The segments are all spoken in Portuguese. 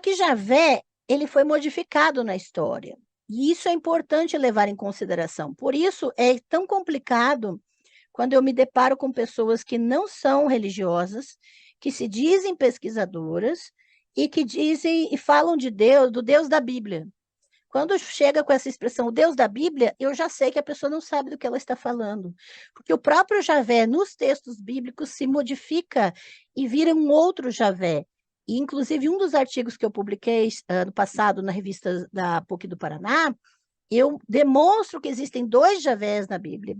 que Javé, ele foi modificado na história. E isso é importante levar em consideração. Por isso é tão complicado quando eu me deparo com pessoas que não são religiosas, que se dizem pesquisadoras e que dizem e falam de Deus, do Deus da Bíblia. Quando chega com essa expressão, o Deus da Bíblia, eu já sei que a pessoa não sabe do que ela está falando. Porque o próprio Javé, nos textos bíblicos, se modifica e vira um outro Javé. E, inclusive, um dos artigos que eu publiquei ano passado na revista da PUC do Paraná, eu demonstro que existem dois Javés na Bíblia,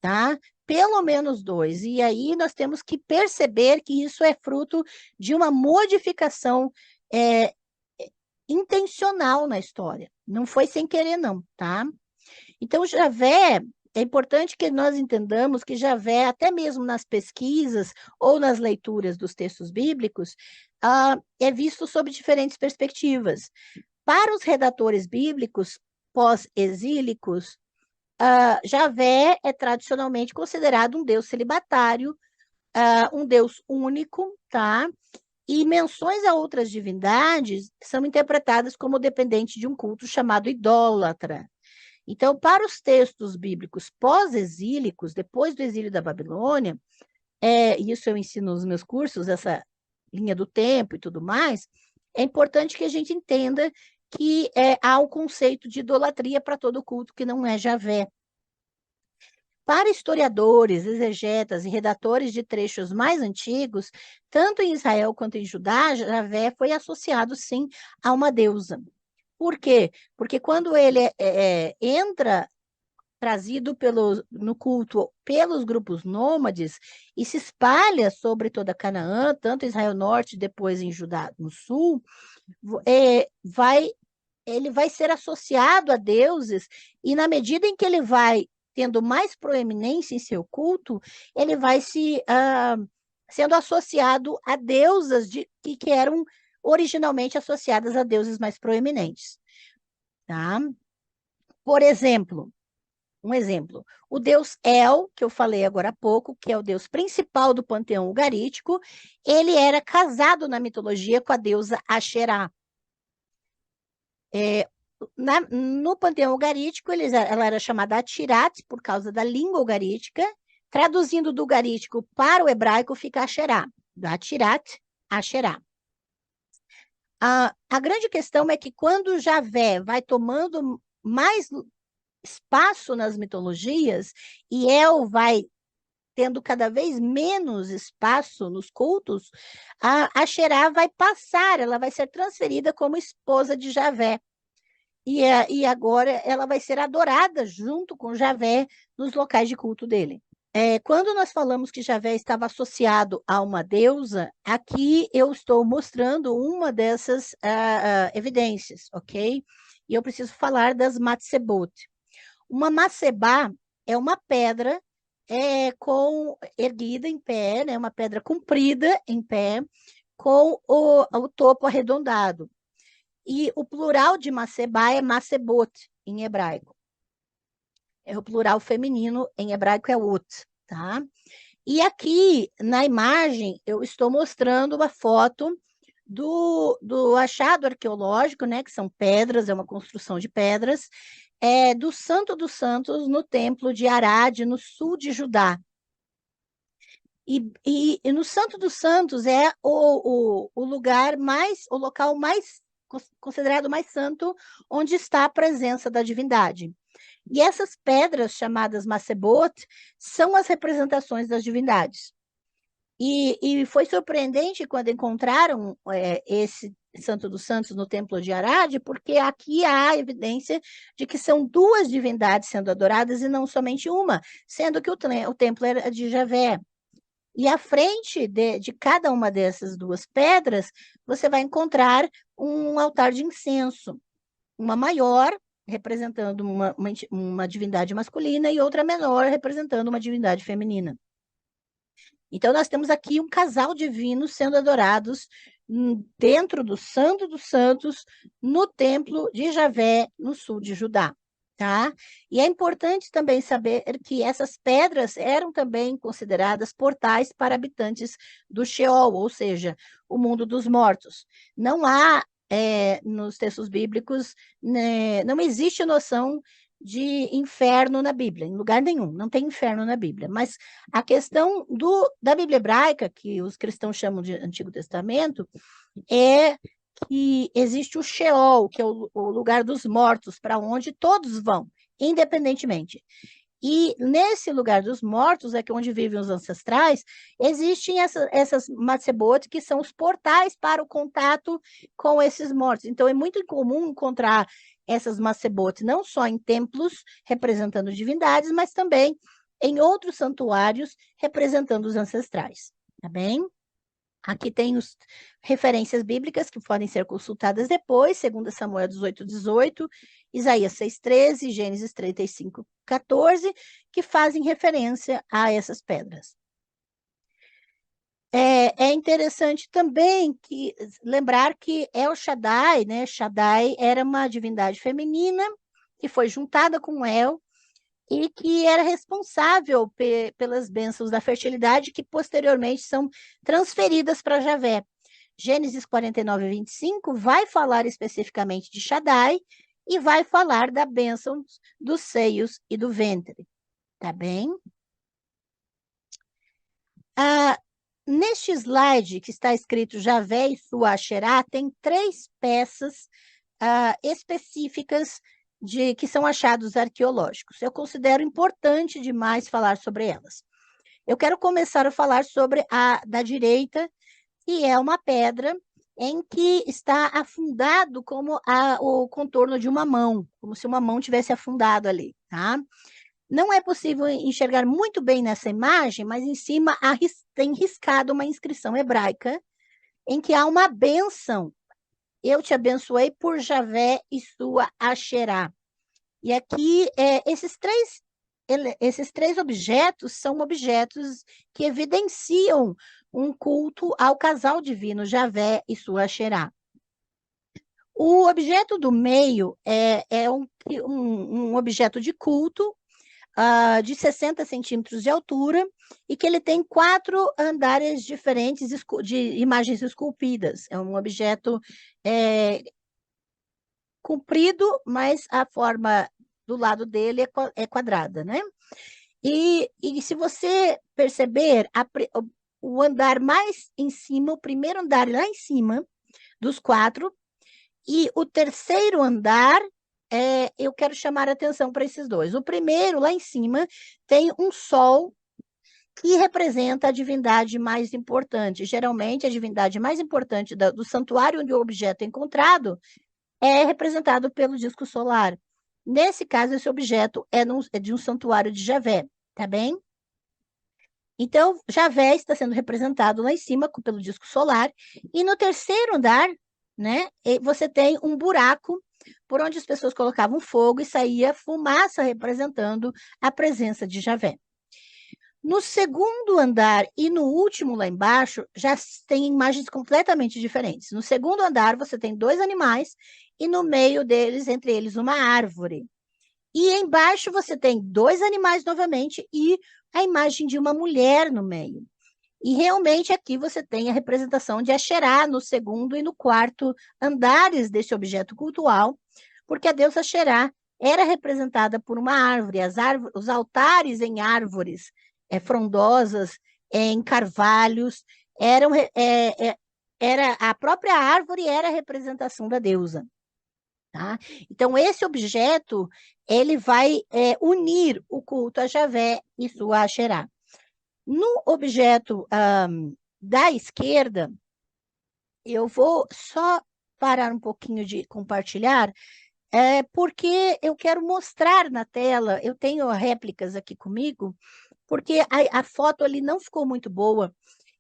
tá? Pelo menos dois. E aí nós temos que perceber que isso é fruto de uma modificação é, intencional na história. Não foi sem querer, não, tá? Então, Javé, é importante que nós entendamos que Javé, até mesmo nas pesquisas ou nas leituras dos textos bíblicos, é visto sob diferentes perspectivas. Para os redatores bíblicos pós-exílicos, Javé é tradicionalmente considerado um deus celibatário, um deus único, tá? E menções a outras divindades são interpretadas como dependente de um culto chamado idólatra. Então, para os textos bíblicos pós-exílicos, depois do exílio da Babilônia, isso eu ensino nos meus cursos, essa linha do tempo e tudo mais, é importante que a gente entenda que há um conceito de idolatria para todo culto que não é Javé. Para historiadores, exegetas e redatores de trechos mais antigos, tanto em Israel quanto em Judá, Javé foi associado, sim, a uma deusa. Por quê? Porque quando ele entra trazido no culto pelos grupos nômades e se espalha sobre toda Canaã, tanto em Israel Norte, depois em Judá no Sul, ele vai ser associado a deuses, e na medida em que ele vai tendo mais proeminência em seu culto, ele vai sendo associado a deusas que eram originalmente associadas a deuses mais proeminentes. Tá? Por exemplo, um exemplo, o deus El, que eu falei agora há pouco, que é o deus principal do panteão ugarítico, ele era casado na mitologia com a deusa Asherá. No panteão ugarítico, ela era chamada Atirat, por causa da língua ugarítica. Traduzindo do ugarítico para o hebraico, fica Asherá, da Atirat, Asherá. A grande questão é que quando Javé vai tomando mais espaço nas mitologias e El vai tendo cada vez menos espaço nos cultos, a Asherá vai passar, ela vai ser transferida como esposa de Javé. E agora ela vai ser adorada junto com Javé nos locais de culto dele. Quando nós falamos que Javé estava associado a uma deusa, aqui eu estou mostrando uma dessas evidências, ok? E eu preciso falar das Matsebot. Uma Matsebá é uma pedra erguida em pé, né? Uma pedra comprida em pé, com o topo arredondado. E o plural de Macebá é Macebot, em hebraico. O plural feminino em hebraico é Ut, tá? E aqui, na imagem, eu estou mostrando uma foto do achado arqueológico, né? Que são pedras, é uma construção de pedras, do Santo dos Santos, no templo de Arad, no sul de Judá. E no Santo dos Santos é o lugar o local mais considerado mais santo, onde está a presença da divindade. E essas pedras, chamadas Macebot, são as representações das divindades. E foi surpreendente quando encontraram esse Santo dos Santos no Templo de Arad, porque aqui há evidência de que são duas divindades sendo adoradas e não somente uma, sendo que o templo era de Javé. E à frente de cada uma dessas duas pedras, você vai encontrar um altar de incenso, uma maior, representando uma divindade masculina, e outra menor, representando uma divindade feminina. Então, nós temos aqui um casal divino sendo adorados dentro do Santo dos Santos, no templo de Javé, no sul de Judá. Tá? E é importante também saber que essas pedras eram também consideradas portais para habitantes do Sheol, ou seja, o mundo dos mortos. Não há nos textos bíblicos, né, não existe noção de inferno na Bíblia, em lugar nenhum, não tem inferno na Bíblia. Mas a questão da Bíblia hebraica, que os cristãos chamam de Antigo Testamento, é que existe o Sheol, que é o lugar dos mortos, para onde todos vão, independentemente. E nesse lugar dos mortos, é que onde vivem os ancestrais, existem essas matsebot, que são os portais para o contato com esses mortos. Então, é muito comum encontrar essas matsebot não só em templos representando divindades, mas também em outros santuários representando os ancestrais. Tá bem? Aqui tem referências bíblicas que podem ser consultadas depois, 2 Samuel 18:18, Isaías 6:13, Gênesis 35:14, que fazem referência a essas pedras. É interessante também lembrar que El Shaddai, né? Shaddai era uma divindade feminina que foi juntada com El, e que era responsável pelas bênçãos da fertilidade, que posteriormente são transferidas para Javé. Gênesis 49:25 vai falar especificamente de Shaddai e vai falar da bênção dos seios e do ventre. Tá bem? Neste slide que está escrito Javé e sua Asherá, tem 3 peças específicas que são achados arqueológicos. Eu considero importante demais falar sobre elas. Eu quero começar a falar sobre a da direita, que é uma pedra em que está afundado como o contorno de uma mão, como se uma mão tivesse afundado ali, tá? Não é possível enxergar muito bem nessa imagem, mas em cima tem riscado uma inscrição hebraica em que há uma bênção. Eu te abençoei por Javé e sua Asherá. E aqui, esses três objetos são objetos que evidenciam um culto ao casal divino, Javé e sua Asherá. O objeto do meio é um objeto de culto de 60 centímetros de altura e que ele tem 4 andares diferentes de imagens esculpidas. É um objeto comprido, mas a forma do lado dele é quadrada, né? E se você perceber, o andar mais em cima, o primeiro andar lá em cima dos 4, e o terceiro andar, eu quero chamar a atenção para esses dois. O primeiro, lá em cima, tem um sol que representa a divindade mais importante. Geralmente, a divindade mais importante do santuário onde o objeto é encontrado é representado pelo disco solar. Nesse caso, esse objeto é de um santuário de Javé, tá bem? Então, Javé está sendo representado lá em cima pelo disco solar, e no terceiro andar, né, você tem um buraco por onde as pessoas colocavam fogo e saía fumaça representando a presença de Javé. No segundo andar e no último lá embaixo, já tem imagens completamente diferentes. No segundo andar, você tem 2 animais e no meio deles, entre eles, uma árvore. E embaixo você tem 2 animais novamente e a imagem de uma mulher no meio. E realmente aqui você tem a representação de Asherá no segundo e no quarto andares desse objeto cultual, porque a deusa Asherá era representada por uma árvore. Os altares em árvores frondosas, em carvalhos, era a própria árvore era a representação da deusa. Tá? Então, esse objeto, ele vai unir o culto a Javé e sua Asherá. No objeto da esquerda, eu vou só parar um pouquinho de compartilhar, porque eu quero mostrar na tela, eu tenho réplicas aqui comigo, porque a foto ali não ficou muito boa,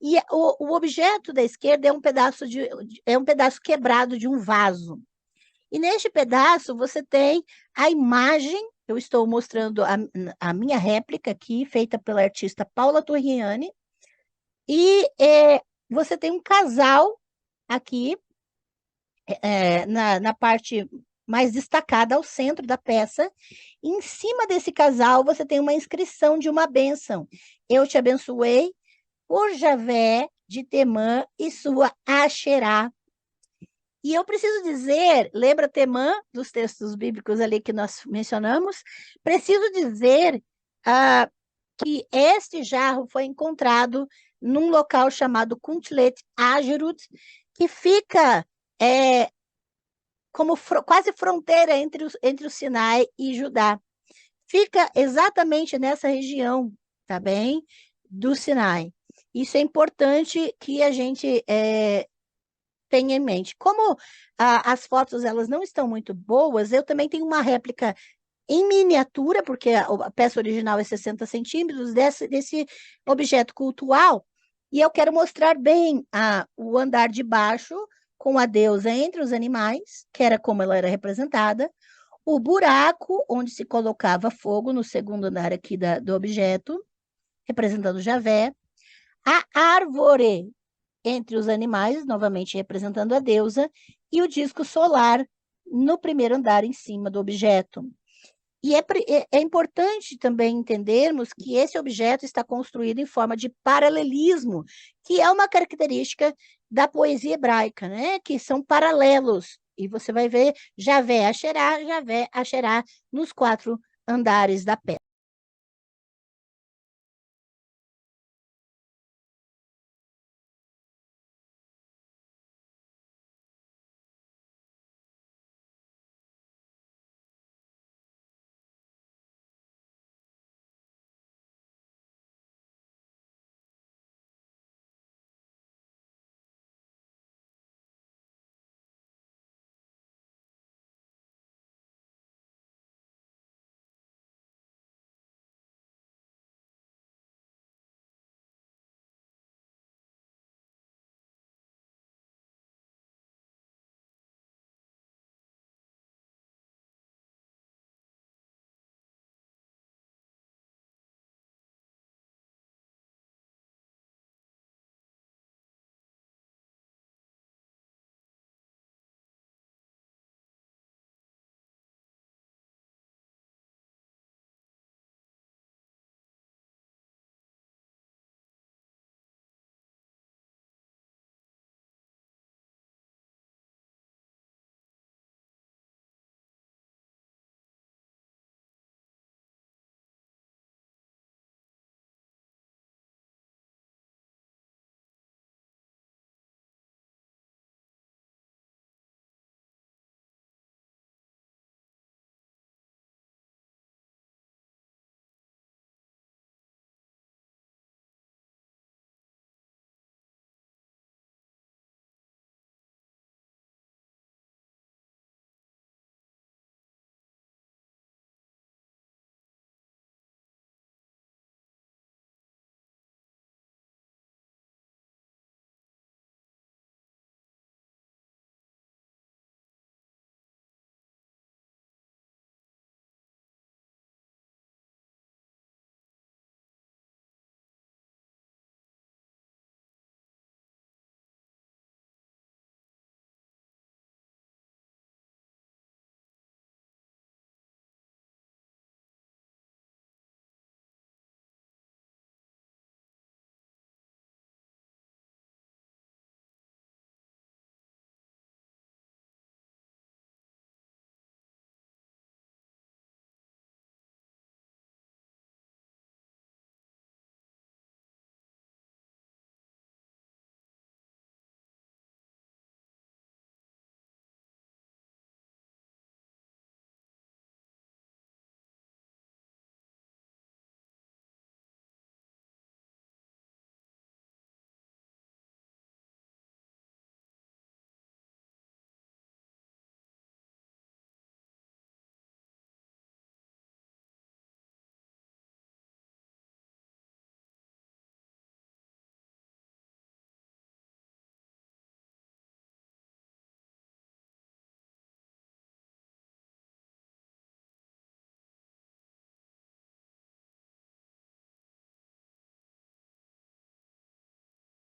e o objeto da esquerda é um pedaço quebrado de um vaso. E neste pedaço você tem a imagem, eu estou mostrando a minha réplica aqui, feita pela artista Paula Torriani, e você tem um casal aqui, na parte mais destacada, ao centro da peça. Em cima desse casal, você tem uma inscrição de uma bênção. Eu te abençoei por Javé de Temã e sua Asherá. E eu preciso dizer, lembra Temã, dos textos bíblicos ali que nós mencionamos? Preciso dizer que este jarro foi encontrado num local chamado Kuntlet Ajerut, que fica como quase fronteira entre o Sinai e Judá. Fica exatamente nessa região, tá bem? Do Sinai. Isso é importante que a gente tenha em mente. Como as fotos elas não estão muito boas, eu também tenho uma réplica em miniatura, porque a peça original é 60 centímetros, desse objeto cultual, e eu quero mostrar bem o andar de baixo, com a deusa entre os animais, que era como ela era representada, o buraco onde se colocava fogo no segundo andar aqui do objeto, representando Javé, a árvore entre os animais, novamente representando a deusa, e o disco solar no primeiro andar em cima do objeto. E é importante também entendermos que esse objeto está construído em forma de paralelismo, que é uma característica da poesia hebraica, né? Que são paralelos. E você vai ver Javé, Asherá nos 4 andares da peça.